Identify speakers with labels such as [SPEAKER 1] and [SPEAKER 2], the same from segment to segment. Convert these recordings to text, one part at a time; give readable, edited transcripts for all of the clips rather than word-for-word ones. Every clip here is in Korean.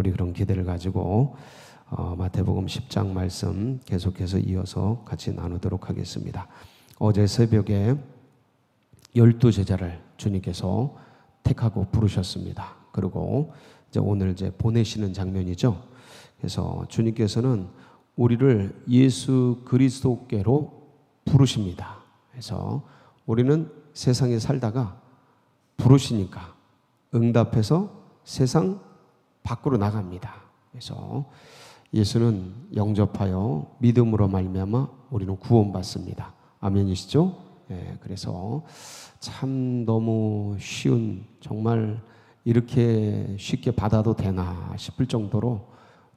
[SPEAKER 1] 우리 그런 기대를 가지고 마태복음 10장 말씀 계속해서 이어서 같이 나누도록 하겠습니다. 어제 새벽에 12제자를 주님께서 택하고 부르셨습니다. 그리고 이제 오늘 보내시는 장면이죠. 그래서 주님께서는 우리를 예수 그리스도께로 부르십니다. 그래서 우리는 세상에 살다가 부르시니까 응답해서 세상 밖으로 나갑니다. 그래서 예수는 영접하여 믿음으로 말미암아 우리는 구원받습니다. 아멘이시죠? 네, 그래서 참 너무 쉬운, 정말 이렇게 쉽게 받아도 되나 싶을 정도로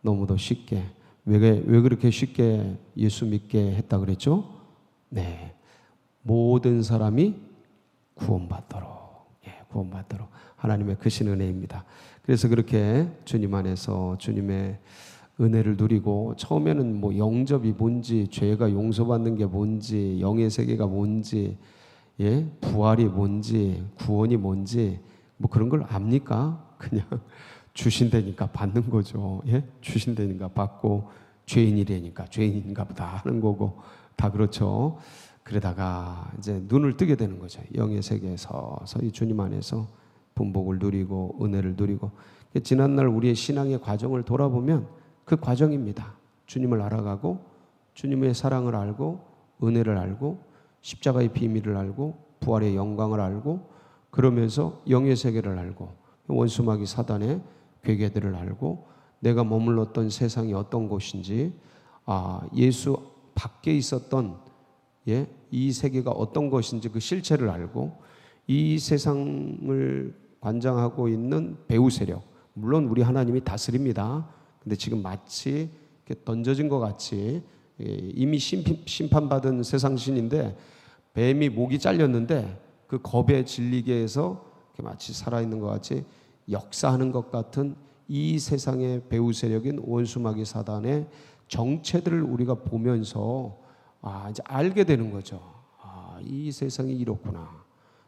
[SPEAKER 1] 너무도 쉽게, 왜 그렇게 쉽게 예수 믿게 했다 그랬죠? 네, 모든 사람이 구원받도록, 구원받도록 하나님의 크신 은혜입니다. 그래서 그렇게 주님 안에서 주님의 은혜를 누리고, 처음에는 뭐 영접이 뭔지, 죄가 용서받는 게 뭔지, 영의 세계가 뭔지, 부활이 뭔지, 구원이 뭔지 뭐 그런 걸 압니까? 그냥 주신다니까 받는 거죠. 주신다니까 받고, 죄인이라니까 죄인인가 보다 하는 거고, 다 그렇죠. 그러다가 이제 눈을 뜨게 되는 거죠. 영의 세계에서 서서히 주님 안에서 분복을 누리고 은혜를 누리고. 지난날 우리의 신앙의 과정을 돌아보면 그 과정입니다. 주님을 알아가고, 주님의 사랑을 알고, 은혜를 알고, 십자가의 비밀을 알고, 부활의 영광을 알고, 그러면서 영의 세계를 알고, 원수마귀 사단의 괴계들을 알고, 내가 머물렀던 세상이 어떤 곳인지, 예수 밖에 있었던 이 세계가 어떤 것인지 그 실체를 알고, 이 세상을 관장하고 있는 배후 세력, 물론 우리 하나님이 다스립니다. 근데 지금 마치 이렇게 던져진 것 같이 이미 심판받은 세상신인데, 뱀이 목이 잘렸는데 그 겁에 질리게 해서 마치 살아있는 것 같이 역사하는 것 같은 이 세상의 배후 세력인 원수마귀 사단의 정체들을 우리가 보면서 이제 알게 되는 거죠. 이 세상이 이렇구나.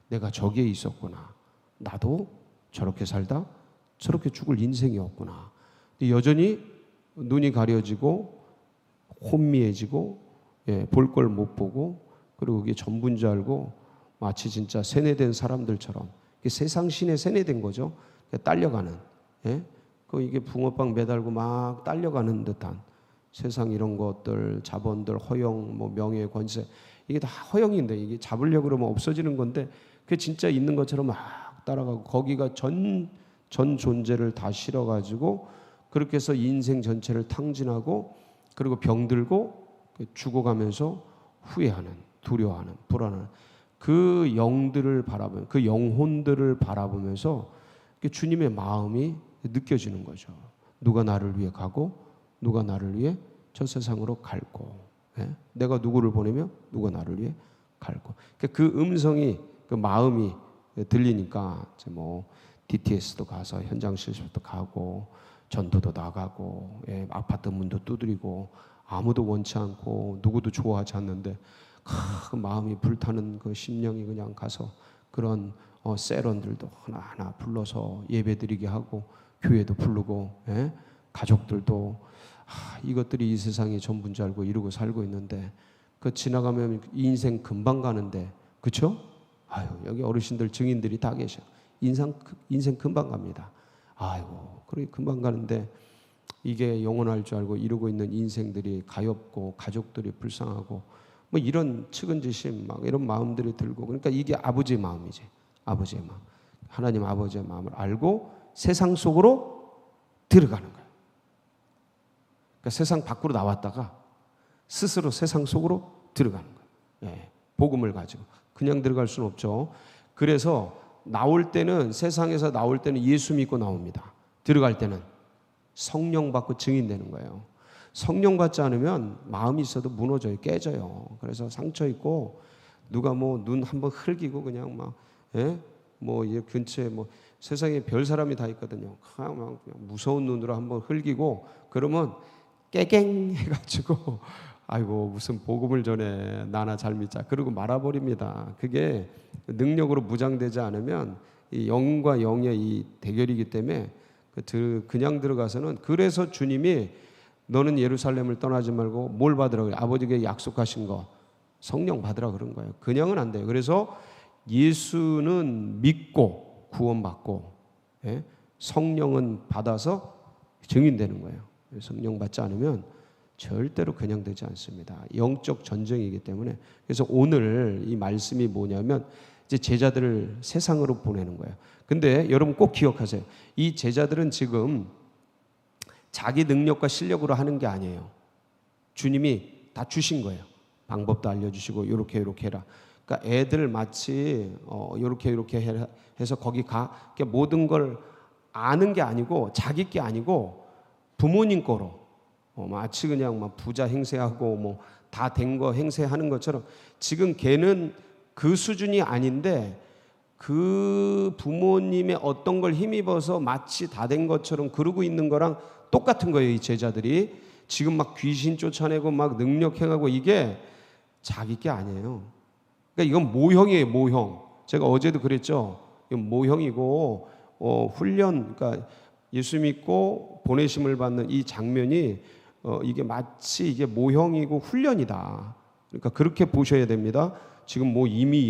[SPEAKER 1] 내가 저기에 있었구나. 나도 저렇게 살다 저렇게 죽을 인생이었구나. 여전히 눈이 가려지고 혼미해지고, 볼 걸 못 보고, 그리고 그게 전부인 줄 알고 마치 진짜 세뇌된 사람들처럼, 세상 신에 세뇌된 거죠. 딸려가는, 이게 붕어빵 매달고 막 딸려가는 듯한 세상 이런 것들, 자본들, 허영, 뭐 명예, 권세, 이게 다 허영인데, 이게 잡으려고 그러면 없어지는 건데, 그게 진짜 있는 것처럼 막 따라가고, 거기가 전 존재를 다 실어가지고 그렇게 해서 인생 전체를 탕진하고, 그리고 병들고 죽어가면서 후회하는, 두려워하는, 불안한 그 영들을 바라보면, 그 영혼들을 바라보면서 주님의 마음이 느껴지는 거죠. 누가 나를 위해 가고, 누가 나를 위해 저 세상으로 갈고, 내가 누구를 보내며 누가 나를 위해 갈고. 그 음성이, 그 마음이 들리니까 뭐 DTS도 가서 현장 실습도 가고, 전도도 나가고, 아파트 문도 두드리고, 아무도 원치 않고 누구도 좋아하지 않는데 그 마음이 불타는 그 심령이 그냥 가서 그런 세런들도 하나하나 불러서 예배드리게 하고, 교회도 부르고, 가족들도 이것들이 이 세상이 전부인 줄 알고 이러고 살고 있는데, 그 지나가면 인생 금방 가는데, 그렇죠? 여기 어르신들, 증인들이 다 계셔. 인생 금방 갑니다. 그래 금방 가는데 이게 영원할 줄 알고 이러고 있는 인생들이 가엾고, 가족들이 불쌍하고, 뭐 이런 측은지심, 막 이런 마음들이 들고, 그러니까 이게 아버지의 마음이지. 아버지의 마음, 하나님 아버지의 마음을 알고 세상 속으로 들어가는 거예요. 그러니까 세상 밖으로 나왔다가 스스로 세상 속으로 들어가는 거예요. 복음을 가지고 그냥 들어갈 수는 없죠. 그래서 나올 때는, 세상에서 나올 때는 예수 믿고 나옵니다. 들어갈 때는 성령 받고 증인되는 거예요. 성령 받지 않으면 마음이 있어도 무너져요, 깨져요. 그래서 상처 있고, 누가 뭐 눈 한번 흘기고 그냥 막, 뭐 이 근처에 뭐 세상에 별 사람이 다 있거든요. 그냥 무서운 눈으로 한번 흘기고 그러면 깨갱 해가지고 아이고 무슨 복음을 전해, 나나 잘 믿자, 그러고 말아버립니다. 그게 능력으로 무장되지 않으면 이 영과 영의 이 대결이기 때문에 그냥 들어가서는, 그래서 주님이 너는 예루살렘을 떠나지 말고 뭘 받으라 그래요? 아버지께 약속하신 거 성령 받으라 그런 거예요. 그냥은 안 돼요. 그래서 예수는 믿고 구원받고, 예? 성령은 받아서 증인되는 거예요. 성령 받지 않으면 절대로 그냥 되지 않습니다. 영적 전쟁이기 때문에. 그래서 오늘 이 말씀이 뭐냐면 이제 제자들을 세상으로 보내는 거예요. 근데 여러분 꼭 기억하세요. 이 제자들은 지금 자기 능력과 실력으로 하는 게 아니에요. 주님이 다 주신 거예요. 방법도 알려주시고 이렇게 해라. 그러니까 애들 마치 이렇게 해서 거기 가. 모든 걸 아는 게 아니고 자기 게 아니고 부모님 거로 마치 그냥 막 부자 행세하고 뭐 다 된 거 행세하는 것처럼 지금 걔는 그 수준이 아닌데 그 부모님의 어떤 걸 힘입어서 마치 다 된 것처럼 그러고 있는 거랑 똑같은 거예요. 이 제자들이 지금 막 귀신 쫓아내고 막 능력 행하고 이게 자기 게 아니에요. 그러니까 이건 모형이에요. 모형. 제가 어제도 그랬죠. 이건 모형이고 훈련, 그러니까 예수 믿고 보내심을 받는 이 장면이 이게 마치 이게 모형이고 훈련이다. 그러니까 그렇게 보셔야 됩니다. 지금 뭐 이미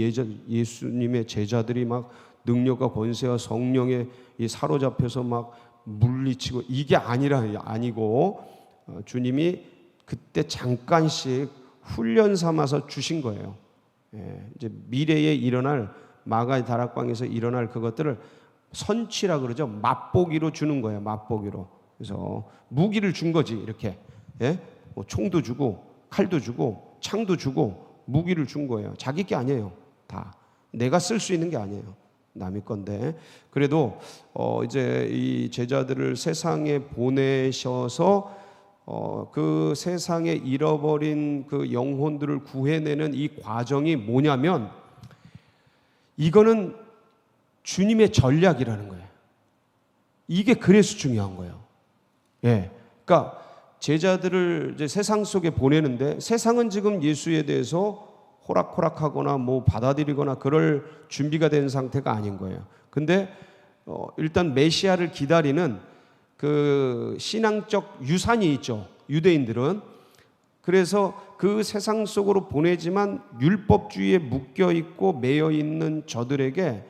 [SPEAKER 1] 예수님의 제자들이 막 능력과 권세와 성령에 사로잡혀서 막 물리치고 이게 아니고 주님이 그때 잠깐씩 훈련 삼아서 주신 거예요. 이제 미래에 일어날 마가의 다락방에서 일어날 그것들을 선취라 그러죠. 맛보기로 주는 거예요. 맛보기로. 그래서 무기를 준 거지 이렇게. 뭐 총도 주고 칼도 주고 창도 주고 무기를 준 거예요. 자기 게 아니에요. 다 내가 쓸 수 있는 게 아니에요. 남의 건데. 그래도 이제 이 제자들을 세상에 보내셔서 그 세상에 잃어버린 그 영혼들을 구해내는 이 과정이 뭐냐면 이거는 주님의 전략이라는 거예요. 이게 그래서 중요한 거예요. 그러니까 제자들을 이제 세상 속에 보내는데 세상은 지금 예수에 대해서 호락호락하거나 뭐 받아들이거나 그럴 준비가 된 상태가 아닌 거예요. 근데 일단 메시아를 기다리는 그 신앙적 유산이 있죠. 유대인들은. 그래서 그 세상 속으로 보내지만 율법주의에 묶여 있고 매여 있는 저들에게,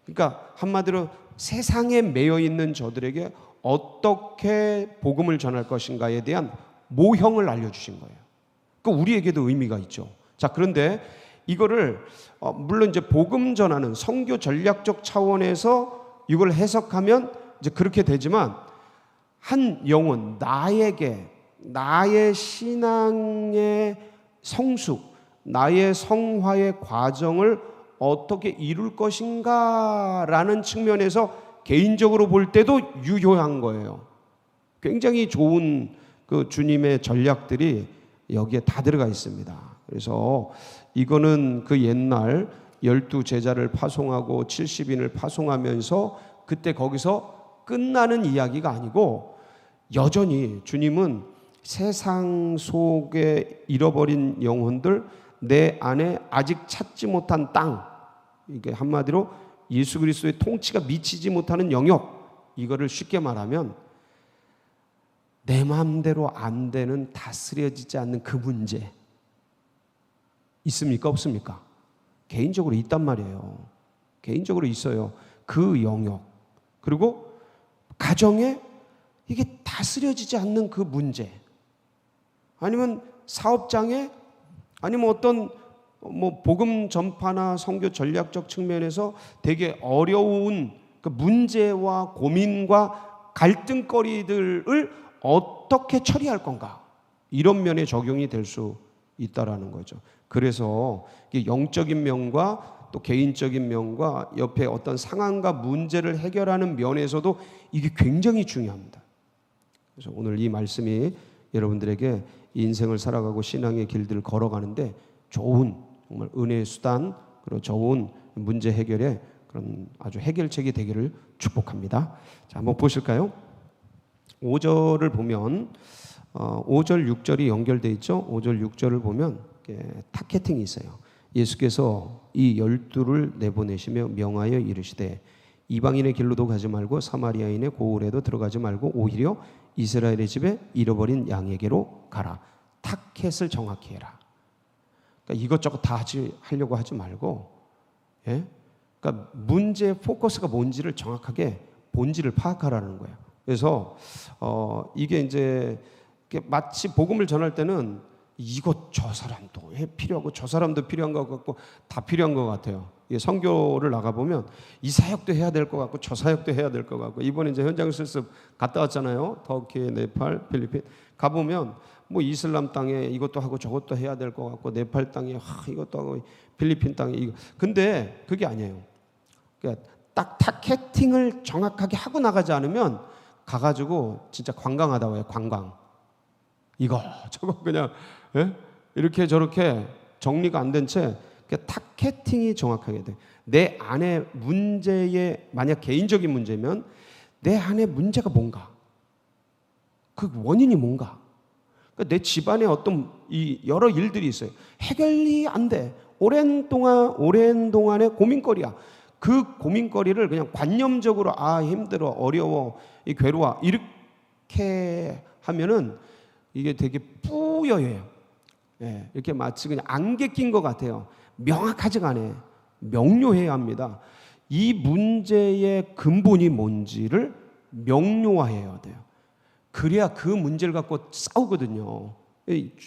[SPEAKER 1] 그러니까 한마디로 세상에 매여 있는 저들에게 어떻게 복음을 전할 것인가에 대한 모형을 알려주신 거예요. 그러니까 우리에게도 의미가 있죠. 자, 그런데 이거를 물론 이제 복음 전하는 선교 전략적 차원에서 이걸 해석하면 이제 그렇게 되지만 한 영혼, 나의 신앙의 성숙, 나의 성화의 과정을 어떻게 이룰 것인가라는 측면에서 개인적으로 볼 때도 유효한 거예요. 굉장히 좋은 그 주님의 전략들이 여기에 다 들어가 있습니다. 그래서 이거는 그 옛날 12 제자를 파송하고 70인을 파송하면서 그때 거기서 끝나는 이야기가 아니고 여전히 주님은 세상 속에 잃어버린 영혼들, 내 안에 아직 찾지 못한 땅, 이게 한마디로 예수 그리스도의 통치가 미치지 못하는 영역, 이거를 쉽게 말하면 내 마음대로 안 되는, 다스려지지 않는 그 문제 있습니까? 없습니까? 개인적으로 있단 말이에요. 개인적으로 있어요. 그 영역. 그리고 가정에 이게 다스려지지 않는 그 문제, 아니면 사업장에, 아니면 어떤 뭐 복음 전파나 선교 전략적 측면에서 되게 어려운 그 문제와 고민과 갈등거리들을 어떻게 처리할 건가, 이런 면에 적용이 될 수 있다라는 거죠. 그래서 영적인 면과 또 개인적인 면과 옆에 어떤 상황과 문제를 해결하는 면에서도 이게 굉장히 중요합니다. 그래서 오늘 이 말씀이 여러분들에게 인생을 살아가고 신앙의 길들을 걸어가는데 좋은, 정말 은혜의 수단, 그리고 좋은 문제 해결의 그런 아주 해결책이 되기를 축복합니다. 자, 한번 보실까요? 5절을 보면 5절 6절이 연결되어 있죠. 5절 6절을 보면 타겟팅이 있어요. 예수께서 이 12를 내보내시며 명하여 이르시되 이방인의 길로도 가지 말고 사마리아인의 고을에도 들어가지 말고 오히려 이스라엘의 집에 잃어버린 양에게로 가라. 타켓을 정확히 해라. 그러니까 이것저것 다 하려고 하지 말고, 예? 그러니까 문제의 포커스가 뭔지를 정확하게 본질을 파악하라는 거예요. 그래서 이게 이제 마치 복음을 전할 때는 이것 저 사람도 필요하고 저 사람도 필요한 것 같고 다 필요한 것 같아요. 선교를 나가보면 이 사역도 해야 될 것 같고 저 사역도 해야 될 것 같고, 이번에 이제 현장 실습 갔다 왔잖아요. 터키, 네팔, 필리핀 가보면 뭐 이슬람 땅에 이것도 하고 저것도 해야 될 것 같고, 네팔 땅에 이것도 하고, 필리핀 땅에 이거. 근데 그게 아니에요. 그러니까 딱 타겟팅을 정확하게 하고 나가지 않으면 가가지고 진짜 관광하다 와요. 관광. 이거 저거 그냥, 예? 이렇게 저렇게 정리가 안 된 채 타겟팅이 정확하게 돼. 내 안에 문제에, 만약 개인적인 문제면 내 안에 문제가 뭔가, 그 원인이 뭔가. 그러니까 내 집안에 어떤 이 여러 일들이 있어요. 해결이 안 돼. 오랜 동안의 고민거리야. 그 고민거리를 그냥 관념적으로 힘들어, 어려워, 괴로워 이렇게 하면은 이게 되게 뿌여요. 예, 이렇게 마치 그냥 안개 낀 것 같아요. 명확하지가 않아요. 명료해야 합니다. 이 문제의 근본이 뭔지를 명료화해야 돼요. 그래야 그 문제를 갖고 싸우거든요.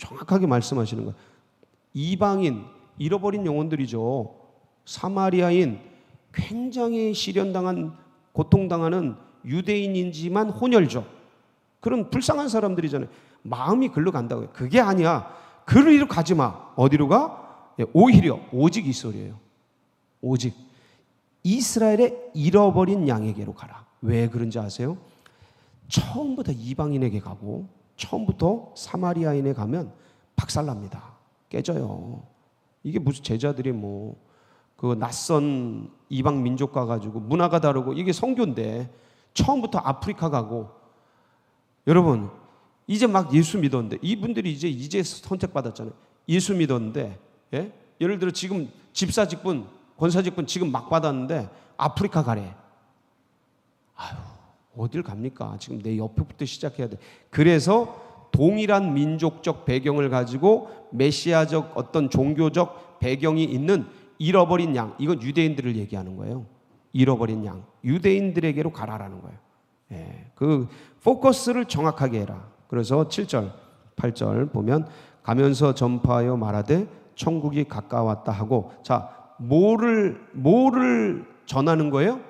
[SPEAKER 1] 정확하게 말씀하시는 거예요. 이방인, 잃어버린 영혼들이죠. 사마리아인, 굉장히 시련당한, 고통당하는 유대인이지만 혼혈족, 그런 불쌍한 사람들이잖아요. 마음이 글로 간다고요. 그게 아니야. 그리로 가지 마. 어디로 가? 오히려 오직 이 소리예요. 오직 이스라엘의 잃어버린 양에게로 가라. 왜 그런지 아세요? 처음부터 이방인에게 가고 처음부터 사마리아인에 가면 박살납니다. 깨져요. 이게 무슨 제자들이 그 낯선 이방 민족 가가지고 문화가 다르고, 이게 선교인데 처음부터 아프리카 가고. 여러분, 이제 막 예수 믿었는데, 이분들이 이제 선택받았잖아요. 예수 믿었는데, 예? 예를 들어 지금 집사 직분, 권사 직분 지금 막 받았는데 아프리카 가래. 아유, 어딜 갑니까? 지금 내 옆에부터 시작해야 돼. 그래서 동일한 민족적 배경을 가지고 메시아적 어떤 종교적 배경이 있는 잃어버린 양, 이건 유대인들을 얘기하는 거예요. 잃어버린 양, 유대인들에게로 가라라는 거예요. 예, 그 포커스를 정확하게 해라. 그래서 7절, 8절 보면 가면서 전파하여 말하되 천국이 가까웠다 하고, 자, 뭐를 전하는 거예요?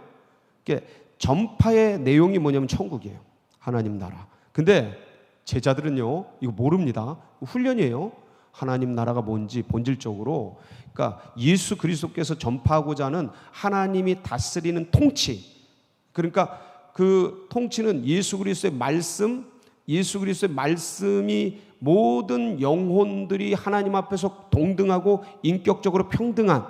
[SPEAKER 1] 전파의 내용이 뭐냐면 천국이에요. 하나님 나라. 근데 제자들은요, 이거 모릅니다. 훈련이에요. 하나님 나라가 뭔지 본질적으로. 그러니까 예수 그리스도께서 전파하고자 하는 하나님이 다스리는 통치. 그러니까 그 통치는 예수 그리스도의 말씀이 모든 영혼들이 하나님 앞에서 동등하고 인격적으로 평등한,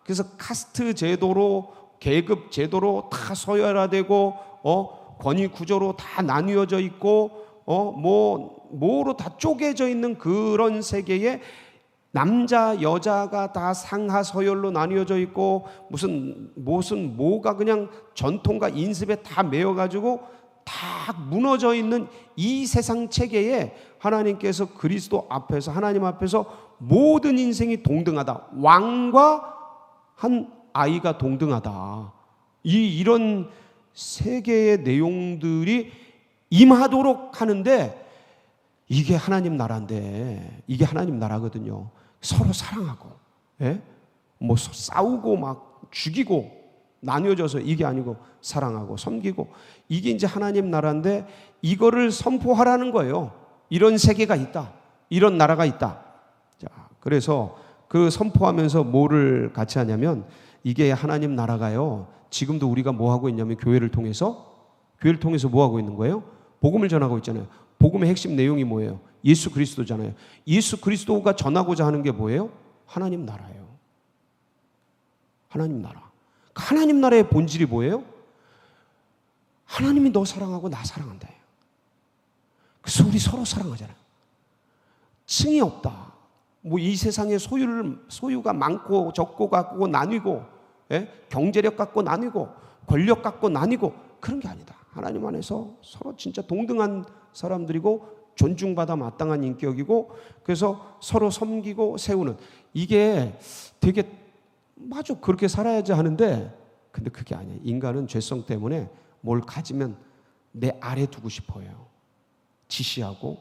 [SPEAKER 1] 그래서 카스트 제도로, 계급 제도로 다 서열화되고, 권위 구조로 다 나뉘어져 있고, 뭐로 다 쪼개져 있는 그런 세계에 남자 여자가 다 상하 서열로 나뉘어져 있고, 뭐가 그냥 전통과 인습에 다 매여가지고 다 무너져 있는 이 세상 체계에 하나님께서 그리스도 앞에서, 하나님 앞에서 모든 인생이 동등하다. 왕과 한 아이가 동등하다. 이런 세계의 내용들이 임하도록 하는데, 이게 하나님 나라인데, 이게 하나님 나라거든요. 서로 사랑하고, 예? 싸우고 막 죽이고 나뉘어져서, 이게 아니고 사랑하고 섬기고, 이게 이제 하나님 나라인데 이거를 선포하라는 거예요. 이런 세계가 있다, 이런 나라가 있다. 자, 그래서 그 선포하면서 뭐를 같이 하냐면, 이게 하나님 나라가요, 지금도 우리가 뭐 하고 있냐면 교회를 통해서 뭐 하고 있는 거예요? 복음을 전하고 있잖아요. 복음의 핵심 내용이 뭐예요? 예수 그리스도잖아요. 예수 그리스도가 전하고자 하는 게 뭐예요? 하나님 나라예요. 하나님 나라. 하나님 나라의 본질이 뭐예요? 하나님이 너 사랑하고 나 사랑한다. 그래서 우리 서로 사랑하잖아요. 층이 없다. 이 세상에 소유가 많고 적고 갖고 나뉘고, 예? 경제력 갖고 나뉘고, 권력 갖고 나뉘고 그런 게 아니다. 하나님 안에서 서로 진짜 동등한 사람들이고 존중받아 마땅한 인격이고, 그래서 서로 섬기고 세우는, 이게 되게 맞아, 그렇게 살아야지 하는데, 근데 그게 아니에요. 인간은 죄성 때문에 뭘 가지면 내 아래 두고 싶어요. 지시하고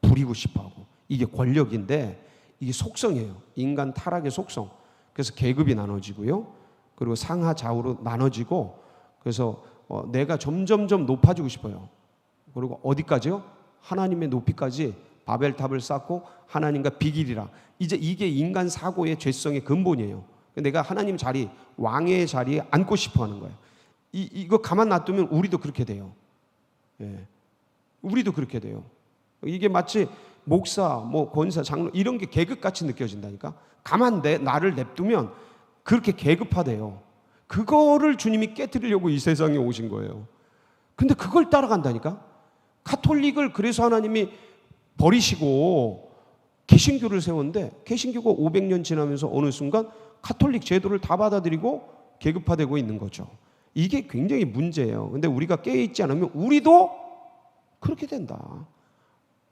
[SPEAKER 1] 부리고 싶어하고. 이게 권력인데 이게 속성이에요. 인간 타락의 속성. 그래서 계급이 나눠지고요, 그리고 상하 좌우로 나눠지고, 그래서 내가 점점점 높아지고 싶어요. 그리고 어디까지요? 하나님의 높이까지 바벨탑을 쌓고 하나님과 비길이라. 이제 이게 인간 사고의 죄성의 근본이에요. 내가 하나님 자리, 왕의 자리에 앉고 싶어 하는 거예요. 이거 가만 놔두면 우리도 그렇게 돼요. 예. 우리도 그렇게 돼요. 이게 마치 목사, 뭐 권사, 장로 이런 게 계급같이 느껴진다니까. 가만 나를 냅두면 그렇게 계급화돼요. 그거를 주님이 깨뜨리려고 이 세상에 오신 거예요. 근데 그걸 따라간다니까. 가톨릭을 그래서 하나님이 버리시고 개신교를 세웠는데, 개신교가 500년 지나면서 어느 순간 가톨릭 제도를 다 받아들이고 계급화되고 있는 거죠. 이게 굉장히 문제예요. 근데 우리가 깨어있지 않으면 우리도 그렇게 된다.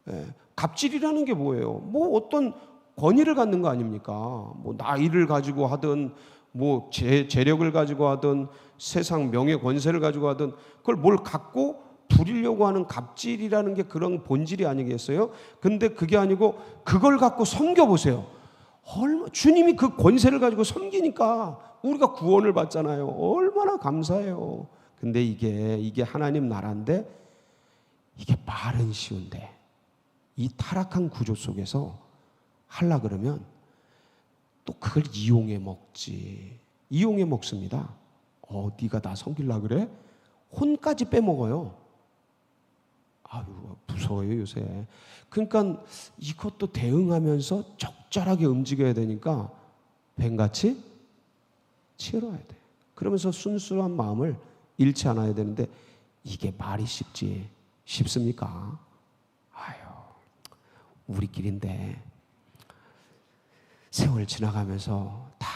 [SPEAKER 1] 예. 갑질이라는 게 뭐예요? 뭐 어떤 권위를 갖는 거 아닙니까? 뭐 나이를 가지고 하든, 뭐 재력을 가지고 하든, 세상 명예 권세를 가지고 하든, 그걸 뭘 갖고 부리려고 하는 갑질이라는 게 그런 본질이 아니겠어요? 근데 그게 아니고 그걸 갖고 섬겨보세요. 주님이 그 권세를 가지고 섬기니까 우리가 구원을 받잖아요. 얼마나 감사해요. 근데 이게 하나님 나라인데, 이게 말은 쉬운데 이 타락한 구조 속에서 하려 그러면 또 그걸 이용해 먹지. 이용해 먹습니다. 네가 나 섬기려 그래? 혼까지 빼먹어요. 아유, 무서워요 요새. 그러니까 이것도 대응하면서 적절하게 움직여야 되니까 뱀같이 치러야 돼. 그러면서 순수한 마음을 잃지 않아야 되는데, 이게 말이 쉽습니까? 아유, 우리끼리인데 세월 지나가면서 다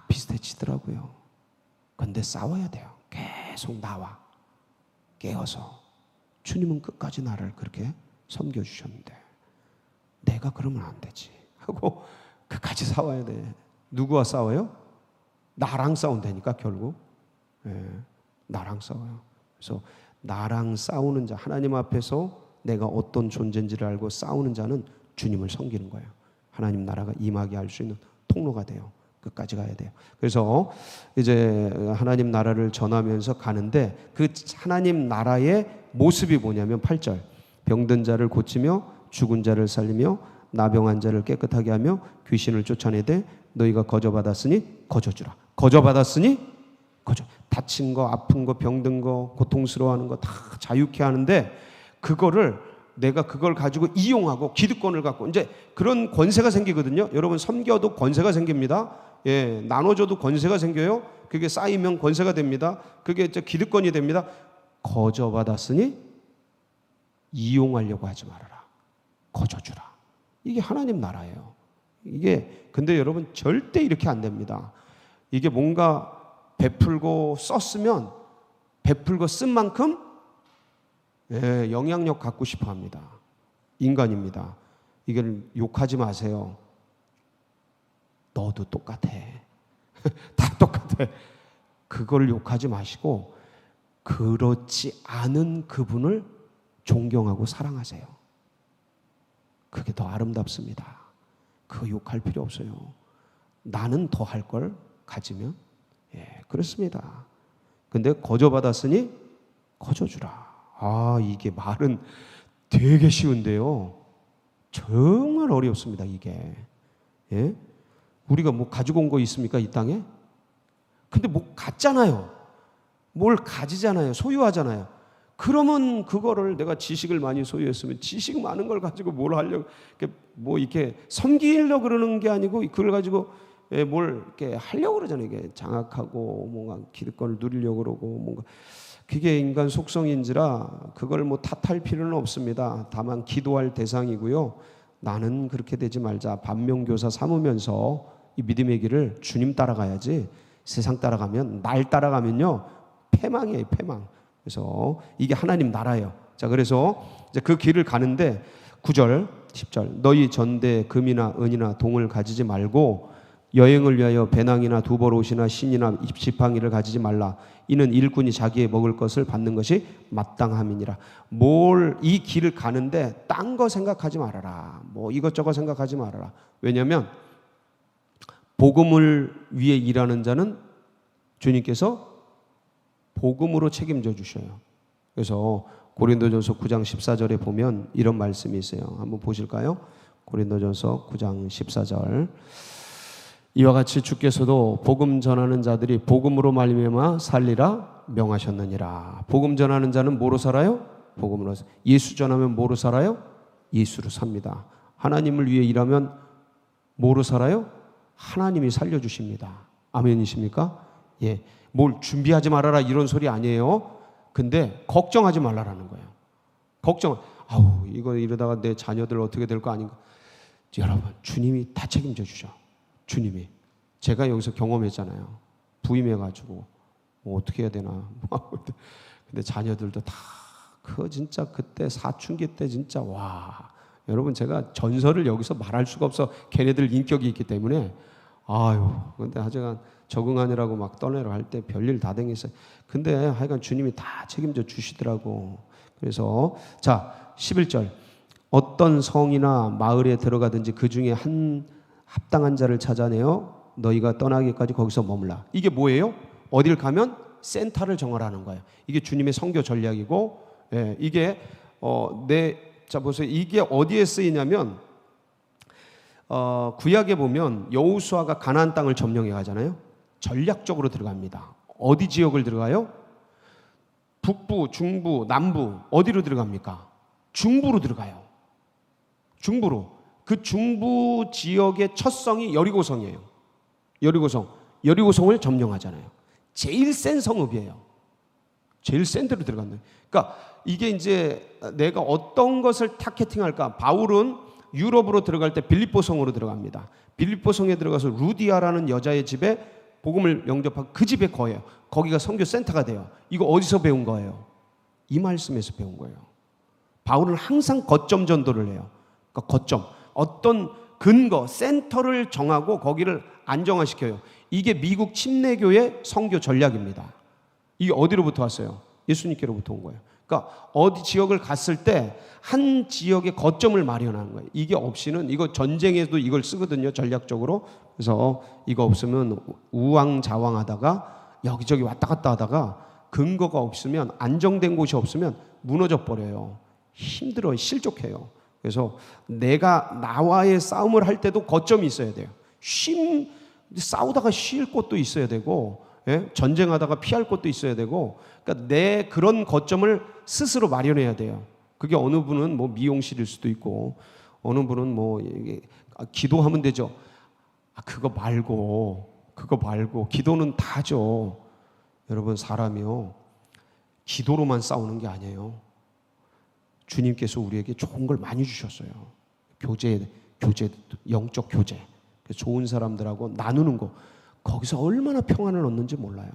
[SPEAKER 1] 비슷해지더라고요. 근데 싸워야 돼요. 계속 나와 깨어서. 주님은 끝까지 나를 그렇게 섬겨주셨는데 내가 그러면 안 되지 하고 끝까지 싸워야 돼. 누구와 싸워요? 나랑 싸운다니까 결국. 나랑 싸워요. 그래서 나랑 싸우는 자, 하나님 앞에서 내가 어떤 존재인지를 알고 싸우는 자는 주님을 섬기는 거예요. 하나님 나라가 임하게 할 수 있는 통로가 돼요. 끝까지 가야 돼요. 그래서 이제 하나님 나라를 전하면서 가는데, 그 하나님 나라의 모습이 뭐냐면 8절, 병든 자를 고치며 죽은 자를 살리며 나병한 자를 깨끗하게 하며 귀신을 쫓아내되 너희가 거저받았으니 거저주라. 거저받았으니 거저. 다친 거, 아픈 거, 병든 거, 고통스러워하는 거 다 자유케 하는데, 내가 그걸 가지고 이용하고 기득권을 갖고 이제 그런 권세가 생기거든요. 여러분 섬겨도 권세가 생깁니다. 예, 나눠줘도 권세가 생겨요. 그게 쌓이면 권세가 됩니다. 그게 이제 기득권이 됩니다. 거저받았으니 이용하려고 하지 말아라. 거저주라. 이게 하나님 나라예요. 이게 근데 여러분 절대 이렇게 안 됩니다. 이게 뭔가 베풀고 썼으면 베풀고 쓴 만큼 영향력 갖고 싶어 합니다. 인간입니다. 이걸 욕하지 마세요. 너도 똑같아. 다 똑같아. 그걸 욕하지 마시고 그렇지 않은 그분을 존경하고 사랑하세요. 그게 더 아름답습니다. 그거 욕할 필요 없어요. 나는 더 할 걸 가지면 그렇습니다. 근데 거저받았으니 거저주라. 이게 말은 되게 쉬운데요. 정말 어렵습니다, 이게. 예? 우리가 뭐 가지고 온 거 있습니까, 이 땅에? 근데 뭐 갖잖아요. 뭘 가지잖아요. 소유하잖아요. 그러면 그거를 내가 지식을 많이 소유했으면 지식 많은 걸 가지고 뭘 하려고, 뭐 이렇게 섬기려고 그러는 게 아니고 그걸 가지고 뭘 이렇게 하려고 그러잖아요. 이게 장악하고 뭔가 기득권을 누리려고 그러고 뭔가. 그게 인간 속성인지라 그걸 뭐 탓할 필요는 없습니다. 다만 기도할 대상이고요. 나는 그렇게 되지 말자. 반면교사 삼으면서 이 믿음의 길을 주님 따라가야지, 세상 따라가면, 날 따라가면요 패망이에요, 패망. 그래서 이게 하나님 나라예요. 자, 그래서 이제 그 길을 가는데 9절, 10절. 너희 전대에 금이나 은이나 동을 가지지 말고 여행을 위하여 배낭이나 두벌옷이나 신이나 지팡이를 가지지 말라. 이는 일꾼이 자기의 먹을 것을 받는 것이 마땅함이니라. 이 길을 가는데 딴 거 생각하지 말아라. 뭐 이것저것 생각하지 말아라. 왜냐하면 복음을 위해 일하는 자는 주님께서 복음으로 책임져 주셔요. 그래서 고린도전서 9장 14절에 보면 이런 말씀이 있어요. 한번 보실까요? 고린도전서 9장 14절. 이와 같이 주께서도 복음 전하는 자들이 복음으로 말미암아 살리라 명하셨느니라. 복음 전하는 자는 뭐로 살아요? 복음으로. 예수 전하면 뭐로 살아요? 예수로 삽니다. 하나님을 위해 일하면 뭐로 살아요? 하나님이 살려주십니다. 아멘이십니까? 예, 뭘 준비하지 말아라 이런 소리 아니에요. 근데 걱정하지 말라라는 거예요. 이거 이러다가 내 자녀들 어떻게 될 거 아닌가. 여러분, 주님이 다 책임져 주죠. 주님이. 제가 여기서 경험했잖아요. 부임해가지고 뭐 어떻게 해야 되나. 근데 자녀들도 다 진짜 그때 사춘기 때 진짜 와. 여러분, 제가 전설을 여기서 말할 수가 없어. 걔네들 인격이 있기 때문에. 근데 하여간 적응하느라고 막 떠내려 할 때 별일 다 댕겼어요. 근데 하여간 주님이 다 책임져 주시더라고. 그래서 자, 11절. 어떤 성이나 마을에 들어가든지 그 중에 한 합당한 자를 찾아내어 너희가 떠나기까지 거기서 머물라. 이게 뭐예요? 어딜 가면 센터를 정하라는 거예요. 이게 주님의 선교 전략이고, 예, 이게 자 보세요. 이게 어디에 쓰이냐면 구약에 보면 여호수아가 가나안 땅을 점령해 가잖아요. 전략적으로 들어갑니다. 어디 지역을 들어가요? 북부, 중부, 남부. 어디로 들어갑니까? 중부로 들어가요. 중부로. 그 중부 지역의 첫 성이 여리고성이에요. 여리고성을 점령하잖아요. 제일 센 성읍이에요. 제일 센 데로 들어갔네. 그러니까 이게 이제 내가 어떤 것을 타겟팅할까? 바울은 유럽으로 들어갈 때 빌립보성으로 들어갑니다. 빌립보성에 들어가서 루디아라는 여자의 집에 복음을 영접하고 그 집에 거해요. 거기가 선교 센터가 돼요. 이거 어디서 배운 거예요? 이 말씀에서 배운 거예요. 바울은 항상 거점 전도를 해요. 그러니까 거점, 어떤 근거, 센터를 정하고 거기를 안정화시켜요. 이게 미국 침례교의 선교 전략입니다. 이게 어디로부터 왔어요? 예수님께로부터 온 거예요. 그러니까 어디 지역을 갔을 때 한 지역의 거점을 마련하는 거예요. 이게 없이는, 이거 전쟁에도 이걸 쓰거든요, 전략적으로. 그래서 이거 없으면 우왕좌왕하다가 여기저기 왔다 갔다 하다가 근거가 없으면, 안정된 곳이 없으면 무너져 버려요. 힘들어요. 실족해요. 그래서 내가 나와의 싸움을 할 때도 거점이 있어야 돼요. 싸우다가 쉴 곳도 있어야 되고, 예? 전쟁하다가 피할 곳도 있어야 되고, 그러니까 내 그런 거점을 스스로 마련해야 돼요. 그게 어느 분은 뭐 미용실일 수도 있고, 어느 분은 뭐 기도하면 되죠. 그거 말고 기도는 다죠. 여러분, 사람이요, 기도로만 싸우는 게 아니에요. 주님께서 우리에게 좋은 걸 많이 주셨어요. 교제, 영적 교제. 좋은 사람들하고 나누는 거. 거기서 얼마나 평안을 얻는지 몰라요.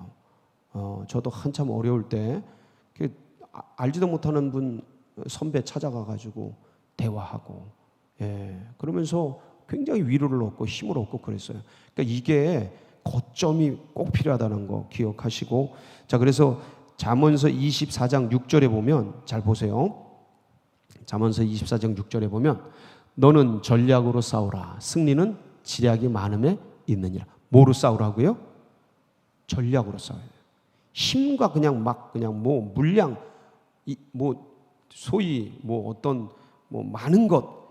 [SPEAKER 1] 저도 한참 어려울 때 알지도 못하는 분 선배 찾아가가지고 대화하고, 예, 그러면서 굉장히 위로를 얻고 힘을 얻고 그랬어요. 그러니까 이게 거점이 꼭 필요하다는 거 기억하시고, 자, 그래서 잠언서 24장 6절에 보면, 잘 보세요. 잠언서 24장 6절에 보면 너는 전략으로 싸우라. 승리는 지략이 많음에 있느니라. 뭐로 싸우라고요? 전략으로 싸워야 돼요. 힘과 그냥 뭐 물량, 소위 어떤 많은 것,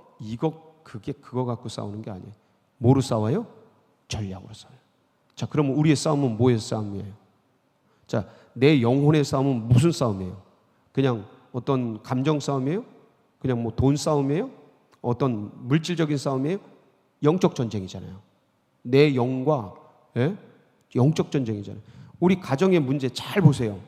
[SPEAKER 1] 그거 갖고 싸우는 게 아니에요. 뭐로 싸워요? 전략으로 싸워요. 자, 그러면 우리의 싸움은 뭐의 싸움이에요? 자, 내 영혼의 싸움은 무슨 싸움이에요? 그냥 어떤 감정 싸움이에요? 그냥 돈 싸움이에요? 어떤 물질적인 싸움이에요? 영적 전쟁이잖아요. 내 영과, 예? 영적 전쟁이잖아요. 우리 가정의 문제 잘 보세요.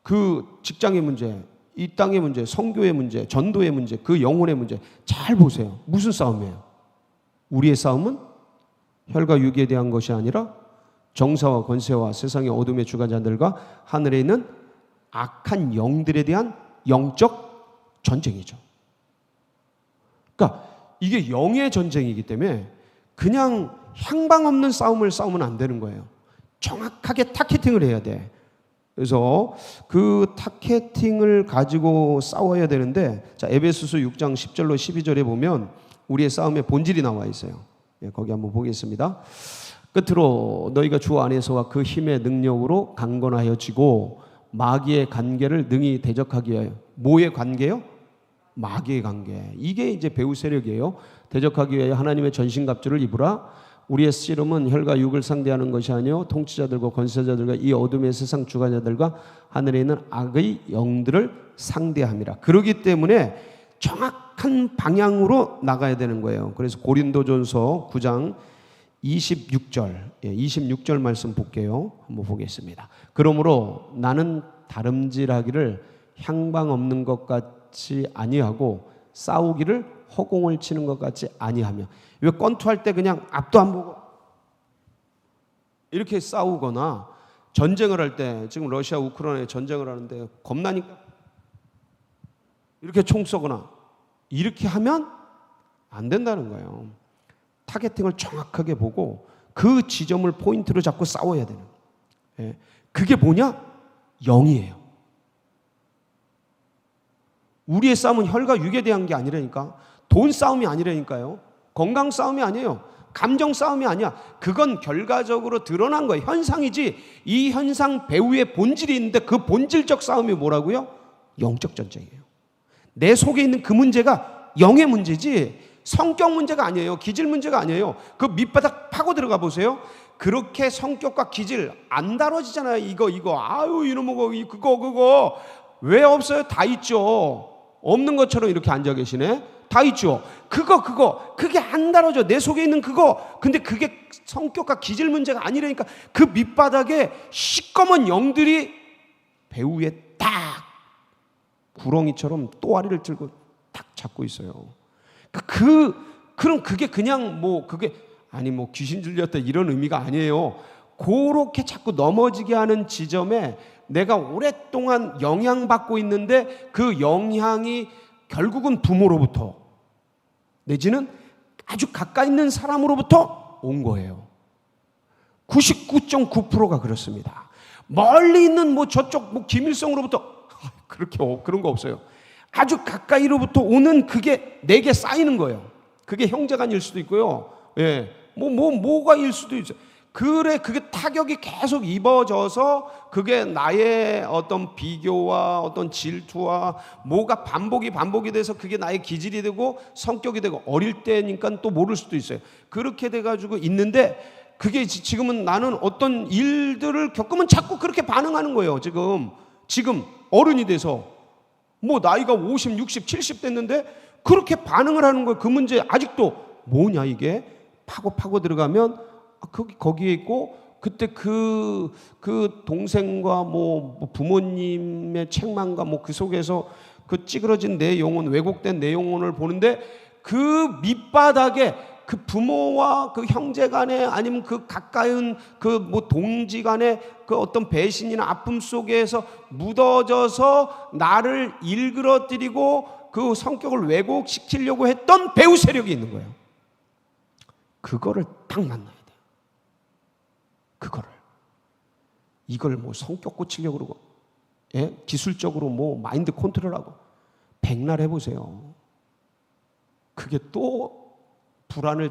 [SPEAKER 1] 그 직장의 문제, 이 땅의 문제, 선교의 문제, 전도의 문제, 그 영혼의 문제 잘 보세요. 무슨 싸움이에요? 우리의 싸움은 혈과 육에 대한 것이 아니라 정사와 권세와 세상의 어둠의 주관자들과 하늘에 있는 악한 영들에 대한 영적 전쟁이죠. 그러니까 이게 영의 전쟁이기 때문에 그냥 향방 없는 싸움을 싸우면 안 되는 거예요. 정확하게 타겟팅을 해야 돼. 그래서 그 타겟팅을 가지고 싸워야 되는데, 자, 에베소서 6장 10절로 12절에 보면 우리의 싸움의 본질이 나와 있어요. 예, 거기 한번 보겠습니다. 끝으로 너희가 주 안에서와 그 힘의 능력으로 강건하여지고 마귀의 관계를 능히 대적하기 위하여. 뭐의 관계요? 마귀의 관계. 이게 이제 배후 세력이에요. 대적하기 위하여 하나님의 전신갑주를 입으라. 우리의 씨름은 혈과 육을 상대하는 것이 아니요 통치자들과 권세자들과 이 어둠의 세상 주관자들과 하늘에 있는 악의 영들을 상대함이라. 그렇기 때문에 정확한 방향으로 나가야 되는 거예요. 그래서 고린도전서 9장 26절 말씀 볼게요. 한번 보겠습니다. 그러므로 나는 다름질하기를 향방 없는 것 같이 아니하고 싸우기를 허공을 치는 것 같이 아니하며. 왜 권투할 때 그냥 앞도 안 보고 이렇게 싸우거나, 전쟁을 할 때, 지금 러시아 우크라이나에 전쟁을 하는데 겁나니까 이렇게 총 쏘거나 이렇게 하면 안 된다는 거예요. 타겟팅을 정확하게 보고 그 지점을 포인트로 잡고 싸워야 되는 거예요. 그게 뭐냐? 영이에요. 우리의 싸움은 혈과 육에 대한 게 아니라니까. 돈 싸움이 아니라니까요. 건강 싸움이 아니에요. 감정 싸움이 아니야. 그건 결과적으로 드러난 거예요. 현상이지. 이 현상 배후에 본질이 있는데 그 본질적 싸움이 뭐라고요? 영적 전쟁이에요. 내 속에 있는 그 문제가 영의 문제지 성격 문제가 아니에요. 기질 문제가 아니에요. 그 밑바닥 파고 들어가 보세요. 그렇게 성격과 기질 안 다뤄지잖아요. 이거 아유 이놈의 그거 왜 없어요? 다 있죠. 없는 것처럼 이렇게 앉아 계시네. 다 있죠. 그게 안 다뤄져. 내 속에 있는 그거. 근데 그게 성격과 기질 문제가 아니라니까. 그 밑바닥에 시꺼먼 영들이 배후에 딱 구렁이처럼 또아리를 들고 딱 잡고 있어요. 그럼 그게 그냥 그게 귀신 들렸다 이런 의미가 아니에요. 그렇게 자꾸 넘어지게 하는 지점에 내가 오랫동안 영향받고 있는데 그 영향이 결국은 부모로부터 내지는 아주 가까이 있는 사람으로부터 온 거예요. 99.9%가 그렇습니다. 멀리 있는 저쪽 김일성으로부터 그런 거 없어요. 아주 가까이로부터 오는 그게 내게 쌓이는 거예요. 그게 형제간일 수도 있고요. 예, 뭐가 일 수도 있어요. 그게 타격이 계속 입어져서 그게 나의 어떤 비교와 어떤 질투와 뭐가 반복이 돼서 그게 나의 기질이 되고 성격이 되고, 어릴 때니까 또 모를 수도 있어요. 그렇게 돼가지고 있는데 그게 지금은 나는 어떤 일들을 겪으면 자꾸 그렇게 반응하는 거예요. 지금 어른이 돼서 나이가 50, 60, 70 됐는데 그렇게 반응을 하는 거예요. 그 문제 아직도 뭐냐 이게 파고 들어가면 거기에 있고, 그때 그 동생과 부모님의 책망과 그 속에서 그 찌그러진 내 영혼, 왜곡된 내 영혼을 보는데 그 밑바닥에 그 부모와 그 형제 간에 아니면 그 가까운 동지 간에 그 어떤 배신이나 아픔 속에서 묻어져서 나를 일그러뜨리고 그 성격을 왜곡시키려고 했던 배후 세력이 있는 거예요. 그거를 딱 만나야 돼요. 이걸 성격 고치려고 그러고, 예? 기술적으로 마인드 컨트롤하고 백날 해보세요. 그게 또 불안을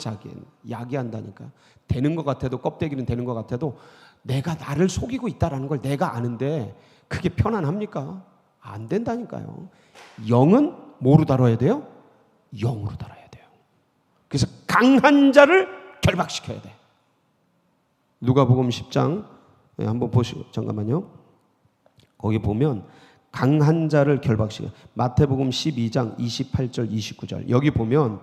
[SPEAKER 1] 야기한다니까. 되는 것 같아도, 껍데기는 되는 것 같아도 내가 나를 속이고 있다는 걸 내가 아는데 그게 편안합니까? 안 된다니까요. 영은 뭐로 다뤄야 돼요? 영으로 다뤄야 돼요. 그래서 강한 자를 결박시켜야 돼. 누가복음 10장 한번 보시고, 잠깐만요. 거기 보면 강한 자를 결박시켜. 마태복음 12장 28절 29절 여기 보면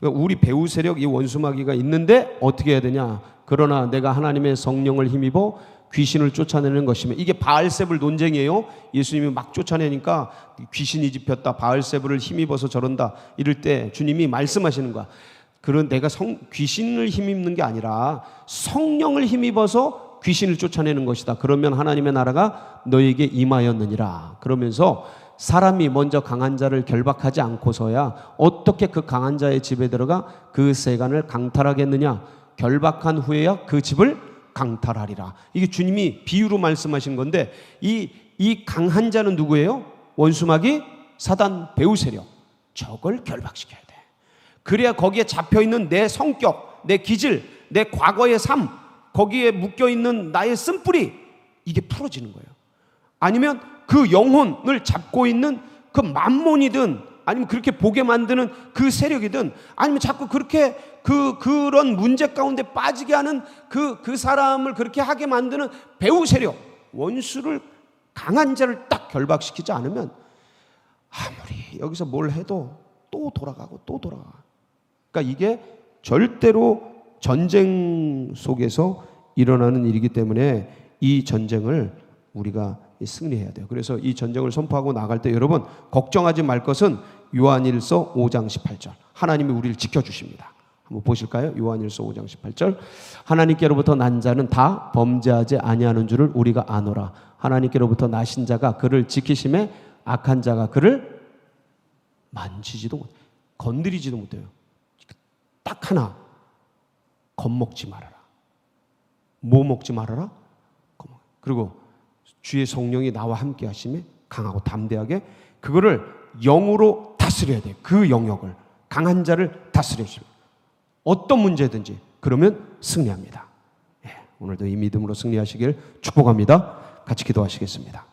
[SPEAKER 1] 우리 배후 세력 이 원수마귀가 있는데 어떻게 해야 되냐. 그러나 내가 하나님의 성령을 힘입어 귀신을 쫓아내는 것이면, 이게 바알세불 논쟁이에요. 예수님이 막 쫓아내니까 귀신이 집혔다, 바알세불을 힘입어서 저런다 이럴 때 주님이 말씀하시는 거야. 그런 내가 귀신을 힘입는 게 아니라 성령을 힘입어서 귀신을 쫓아내는 것이다. 그러면 하나님의 나라가 너에게 임하였느니라. 그러면서 사람이 먼저 강한 자를 결박하지 않고서야 어떻게 그 강한 자의 집에 들어가 그 세간을 강탈하겠느냐. 결박한 후에야 그 집을 강탈하리라. 이게 주님이 비유로 말씀하신 건데 이 강한 자는 누구예요? 원수마귀 사단 배후 세력. 저걸 결박시켜야 돼. 그래야 거기에 잡혀있는 내 성격, 내 기질, 내 과거의 삶, 거기에 묶여있는 나의 쓴뿌리, 이게 풀어지는 거예요. 아니면 그 영혼을 잡고 있는 그 만몬이든 아니면 그렇게 보게 만드는 그 세력이든 아니면 자꾸 그렇게 그런 문제 가운데 빠지게 하는 그 사람을 그렇게 하게 만드는 배후 세력, 원수를 강한 자를 딱 결박시키지 않으면 아무리 여기서 뭘 해도 또 돌아가고 또 돌아가. 그러니까 이게 절대로 전쟁 속에서 일어나는 일이기 때문에 이 전쟁을 우리가 승리해야 돼요. 그래서 이 전쟁을 선포하고 나갈 때 여러분 걱정하지 말 것은 요한일서 5장 18절. 하나님이 우리를 지켜주십니다. 한번 보실까요? 요한일서 5장 18절. 하나님께로부터 난 자는 다 범죄하지 아니하는 줄을 우리가 아노라. 하나님께로부터 나신 자가 그를 지키심에 악한 자가 그를 만지지도 못, 건드리지도 못해요. 딱 하나, 겁먹지 말아라. 뭐 먹지 말아라? 그리고 주의 성령이 나와 함께 하심에 강하고 담대하게 그거를 영으로 다스려야 돼요. 그 영역을, 강한 자를 다스려주세요. 어떤 문제든지 그러면 승리합니다. 오늘도 이 믿음으로 승리하시길 축복합니다. 같이 기도하시겠습니다.